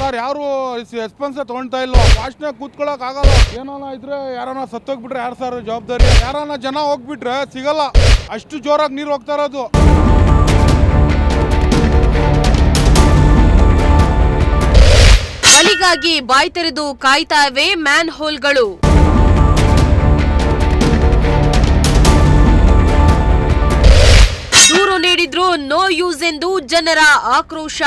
Sir ಯಾರು response ತಗೊಳ್ತಾ ಇಲ್ಲ. ವಾಚ್ನ ಕೂತ್ಕೊಳ್ಳೋಕೆ ಆಗಲ್ಲ. ಏನಾನ ಇದ್ರೆ ಯಾರನ್ನ ಸತ್ತೋಗ್ಬಿಟ್ರೆ ಯಾರು ಸರ್ ಜವಾಬ್ದಾರಿ? ಯಾರನ್ನ ಜನ ಹೋಗ್ಬಿಟ್ರೆ ಸಿಗಲ್ಲ, ಅಷ್ಟು ಜೋರಾಗಿ ನೀರು ಹೋಗ್ತಾ ಇರೋದು. ಬಲಿಗಾಗಿ ಬಾಯಿ ತೆರೆದು ಕಾಯ್ತಾ ಇವೆ ಮ್ಯಾನ್ ಹೋಲ್ಗಳು. ದೂರು ನೀಡಿದ್ರು ನೋ ಯೂಸ್ ಎಂದು ಜನರ ಆಕ್ರೋಶ.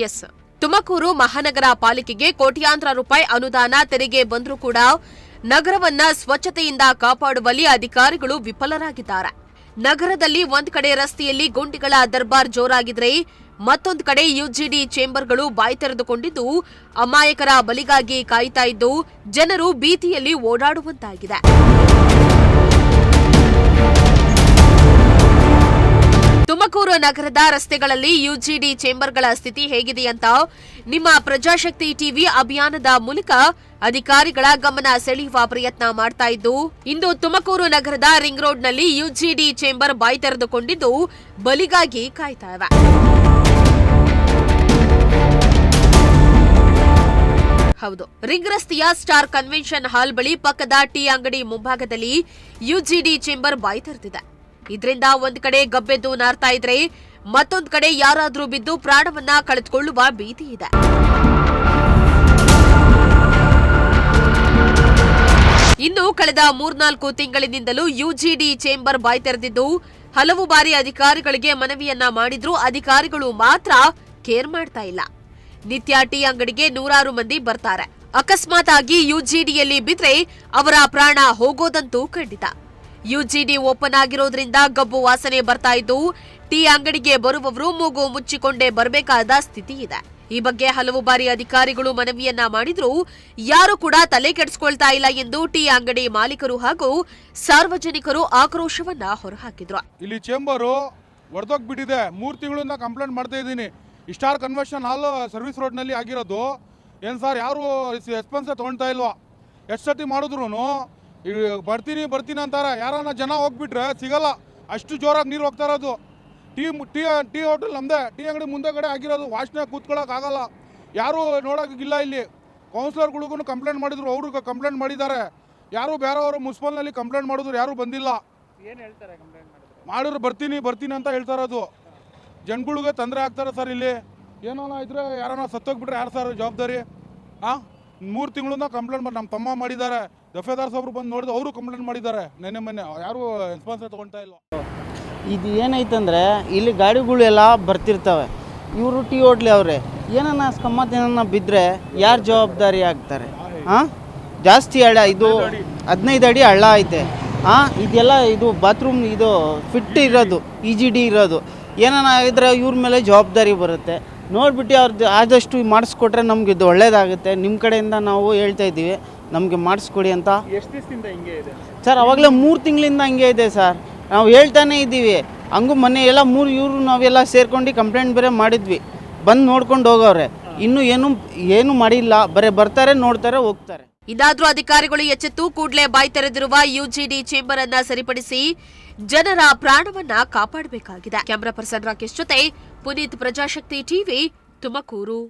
ಎಸ್, ತುಮಕೂರು ಮಹಾನಗರ ಪಾಲಿಕೆಗೆ ಕೋಟ್ಯಾಂತರ ರೂಪಾಯಿ ಅನುದಾನ ತೆರಿಗೆ ಬಂದರೂ ಕೂಡ ನಗರವನ್ನ ಸ್ವಚ್ಛತೆಯಿಂದ ಕಾಪಾಡುವಲ್ಲಿ ಅಧಿಕಾರಿಗಳು ವಿಫಲರಾಗಿದ್ದಾರೆ. ನಗರದಲ್ಲಿ ಒಂದ್ ಕಡೆ ರಸ್ತೆಯಲ್ಲಿ ಗುಂಡಿಗಳ ದರ್ಬಾರ್ ಜೋರಾಗಿದ್ರೆ ಮತ್ತೊಂದು ಕಡೆ ಯುಜಿಡಿ ಚೇಂಬರ್ಗಳು ಬಾಯಿ ತೆರೆದುಕೊಂಡಿದ್ದು ಅಮಾಯಕರ ಬಲಿಗಾಗಿ ಕಾಯ್ತಾ ಇದ್ದು ಜನರು ಭೀತಿಯಲ್ಲಿ ಓಡಾಡುವಂತಾಗಿದೆ. ತುಮಕೂರು ನಗರದ ರಸ್ತೆಗಳಲ್ಲಿ ಯುಜಿಡಿ ಚೇಂಬರ್ಗಳ ಸ್ಥಿತಿ ಹೇಗಿದೆ ಅಂತ ನಿಮ್ಮ ಪ್ರಜಾಶಕ್ತಿ ಟಿವಿ ಅಭಿಯಾನದ ಮೂಲಕ ಅಧಿಕಾರಿಗಳ ಗಮನ ಸೆಳೆಯುವ ಪ್ರಯತ್ನ ಮಾಡ್ತಾ ಇದ್ದು, ಇಂದು ತುಮಕೂರು ನಗರದ ರಿಂಗ್ ರೋಡ್ನಲ್ಲಿ ಯುಜಿಡಿ ಚೇಂಬರ್ ಬಾಯಿ ತೆರೆದುಕೊಂಡಿದ್ದು ಬಲಿಗಾಗಿ ಕಾಯ್ತಾ ಇವೆ. ಹೌದು, ರಿಂಗ್ ರಸ್ತೆಯ ಸ್ಟಾರ್ ಕನ್ವೆನ್ಷನ್ ಹಾಲ್ ಬಳಿ ಪಕ್ಕದ ಟೀ ಅಂಗಡಿ ಮುಂಭಾಗದಲ್ಲಿ ಯುಜಿಡಿ ಚೇಂಬರ್ ಬಾಯಿ ತೆರೆದಿದೆ. ಇದರಿಂದ ಒಂದ್ ಕಡೆ ಗಬ್ಬೆದ್ದು ನಾರ್ತಾ ಇದ್ರೆ ಮತ್ತೊಂದ್ ಕಡೆ ಯಾರಾದ್ರೂ ಬಿದ್ದು ಪ್ರಾಣವನ್ನ ಕಳೆದುಕೊಳ್ಳುವ ಭೀತಿ ಇದೆ. ಇನ್ನು ಕಳೆದ 3-4 ತಿಂಗಳಿನಿಂದಲೂ ಯುಜಿಡಿ ಚೇಂಬರ್ ಬಾಯಿ ತೆರೆದಿದ್ದು ಹಲವು ಬಾರಿ ಅಧಿಕಾರಿಗಳಿಗೆ ಮನವಿಯನ್ನ ಮಾಡಿದ್ರೂ ಅಧಿಕಾರಿಗಳು ಮಾತ್ರ ಕೇರ್ ಮಾಡ್ತಾ ಇಲ್ಲ. ನಿತ್ಯ ಟೀ ಅಂಗಡಿಗೆ ನೂರಾರು ಮಂದಿ ಬರ್ತಾರೆ. ಅಕಸ್ಮಾತ್ ಆಗಿ ಯುಜಿಡಿಯಲ್ಲಿ ಬಿದ್ರೆ ಅವರ ಪ್ರಾಣ ಹೋಗೋದಂತೂ ಖಂಡಿತ. ಯುಜಿಡಿ ಓಪನ್ ಆಗಿರೋದ್ರಿಂದ ಗಬ್ಬು ವಾಸನೆ ಬರ್ತಾ ಇದ್ದು ಟೀ ಅಂಗಡಿಗೆ ಬರುವವರು ಮೂಗು ಮುಚ್ಚಿಕೊಂಡೇ ಬರಬೇಕಾದ ಸ್ಥಿತಿ ಇದೆ. ಈ ಬಗ್ಗೆ ಹಲವು ಬಾರಿ ಅಧಿಕಾರಿಗಳು ಮನವಿಯನ್ನ ಮಾಡಿದ್ರೂ ಯಾರು ಕೂಡ ತಲೆ ಕೆಡಿಸಿಕೊಳ್ತಾ ಇಲ್ಲ ಎಂದು ಟೀ ಅಂಗಡಿ ಮಾಲೀಕರು ಹಾಗೂ ಸಾರ್ವಜನಿಕರು ಆಕ್ರೋಶವನ್ನ ಹೊರಹಾಕಿದ್ರು. ಇಲ್ಲಿ ಚೇಂಬರು ಒಡೆದೋಗ್ಬಿಟ್ಟಿದೆ. 3 ತಿಂಗಳಿಂದ ಕಂಪ್ಲೇಂಟ್ ಮಾಡ್ತಾ ಇದ್ದೀನಿ. Star convention hall service road ನಲ್ಲಿ ಆಗಿರೋದು. ಏನ್ ಸರ್ ಯಾರು ರೆಸ್ಪಾನ್ಸ್ ತಗೊಳ್ತಾ ಇಲ್ವಾ? ಎಷ್ಟು ಸತಿ ಮಾಡಿದ್ರು ಬರ್ತೀನಿ ಅಂತಾರೆ. ಯಾರನ್ನ ಜನ ಹೋಗ್ಬಿಟ್ರೆ ಸಿಗಲ್ಲ, ಅಷ್ಟು ಜೋರಾಗಿ ನೀರು ಹೋಗ್ತಾ ಇರೋದು. ಟೀ ಹೋಟೆಲ್ ನಮ್ದೇ, ಟೀ ಅಂಗಡಿ ಮುಂದೆಗಡೆ ಆಗಿರೋದು. ವಾಚ್ನ ಕೂತ್ಕೊಳ್ಳೋಕೆ ಆಗಲ್ಲ, ಯಾರು ನೋಡೋಕ್ಕಿಲ್ಲ. ಇಲ್ಲಿ ಕೌನ್ಸಿಲರ್ಗಳಿಗೂ ಕಂಪ್ಲೇಂಟ್ ಮಾಡಿದ್ರು, ಅವರು ಕಂಪ್ಲೇಂಟ್ ಮಾಡಿದ್ದಾರೆ. ಯಾರು ಬೇರೆಯವರು ಮುನ್ಸಿಪಲ್ನಲ್ಲಿ ಕಂಪ್ಲೇಂಟ್ ಮಾಡಿದ್ರು, ಯಾರು ಬಂದಿಲ್ಲ. ಏನು ಹೇಳ್ತಾರೆ ಕಂಪ್ಲೇಂಟ್ ಮಾಡಿದ್ರು ಬರ್ತೀನಿ ಅಂತ ಹೇಳ್ತಾ ಇರೋದು. ಜನಗಳಿಗೆ ತೊಂದರೆ ಆಗ್ತಾರೆ ಸರ್. ಇಲ್ಲಿ ಏನಾನ ಇದ್ರೆ ಯಾರನ್ನ ಸತ್ತೋಗ್ಬಿಟ್ರೆ ಯಾರು ಸರ್ ಜವಾಬ್ದಾರಿ? 3 ತಿಂಗಳಿಂದ ಕಂಪ್ಲೇಂಟ್ ಮಾಡಿ ನಮ್ಮ ತಮ್ಮ ಮಾಡಿದ್ದಾರೆ. ದಫೇದಾರ್ ಸಾಬ್ರು ಬಂದು ನೋಡಿದ್ರು, ಅವರು ಕಂಪ್ಲೇಂಟ್ ಮಾಡಿದ್ದಾರೆ. ಮೊನ್ನೆ ಯಾರು ರೆಸ್ಪಾನ್ಸ್ ತಗೊಳ್ತಾ ಇಲ್ಲ. ಇದು ಏನೈತಂದರೆ ಇಲ್ಲಿ ಗಾಡಿಗಳೆಲ್ಲ ಬರ್ತಿರ್ತವೆ. ಇವರು ಟೀ ಹೋಟ್ಲಿ ಅವರೇ ಏನನ್ನ ಗಮ್ಮತ್ತು ಏನನ್ನ ಬಿದ್ದರೆ ಯಾರು ಜವಾಬ್ದಾರಿ ಆಗ್ತಾರೆ? ಜಾಸ್ತಿ ಹಳ್ಳ, ಇದು 15 ಅಡಿ ಹಳ್ಳ ಐತೆ. ಇದೆಲ್ಲ ಇದು ಬಾತ್ರೂಮ್ ಇದು ಫಿಟ್ ಇರೋದು, ಯುಜಿಡಿ ಇರೋದು. ಏನನ್ನ ಆಗಿದ್ರೆ ಇವ್ರ ಮೇಲೆ ಜವಾಬ್ದಾರಿ ಬರುತ್ತೆ. ನೋಡಿಬಿಟ್ಟು ಅವ್ರದ್ದು ಆದಷ್ಟು ಮಾಡಿಸ್ಕೊಟ್ರೆ ನಮ್ಗೆ ಇದು ಒಳ್ಳೇದಾಗುತ್ತೆ. ನಿಮ್ಮ ಕಡೆಯಿಂದ ನಾವು ಹೇಳ್ತಾ ಇದ್ದೀವಿ, ನಮಗೆ ಮಾಡಿಸ್ಕೊಡಿ ಅಂತ. ಎಷ್ಟು ದಿವಸದಿಂದ ಹಿಂಗೆ ಇದೆ ಸರ್? ಅವಾಗಲೇ 3 ತಿಂಗಳಿಂದ ಹಂಗೆ ಇದೆ ಸರ್. ನಾವು ಹೇಳ್ತಾನೆ ಇದ್ದೀವಿ. ಹಂಗೂ ಮೊನ್ನೆ ಎಲ್ಲ ನಾವೆಲ್ಲ ಸೇರ್ಕೊಂಡು ಕಂಪ್ಲೇಂಟ್ ಬೇರೆ ಮಾಡಿದ್ವಿ. ಬಂದು ನೋಡ್ಕೊಂಡು ಹೋಗವ್ರೆ. ಇನ್ನೂ ಏನು ಮಾಡಿಲ್ಲ, ಬರೀ ಬರ್ತಾರೆ, ನೋಡ್ತಾರೆ, ಹೋಗ್ತಾರೆ. ಇದಾದ್ರೂ ಅಧಿಕಾರಿಗಳು ಎಚ್ಚೆತ್ತು ಕೂಡಲೇ ಬಾಯಿ ತೆರೆದಿರುವ ಯುಜಿಡಿ ಚೇಂಬರ್ ಅನ್ನ ಸರಿಪಡಿಸಿ ಜನರ ಪ್ರಾಣವನ್ನ ಕಾಪಾಡಬೇಕಾಗಿದೆ. ಕ್ಯಾಮರಾ ಪರ್ಸನ್ ರಾಕೇಶ್ ಜೊತೆ ಪುನೀತ್, ಪ್ರಜಾಶಕ್ತಿ ಟಿವಿ, ತುಮಕೂರು.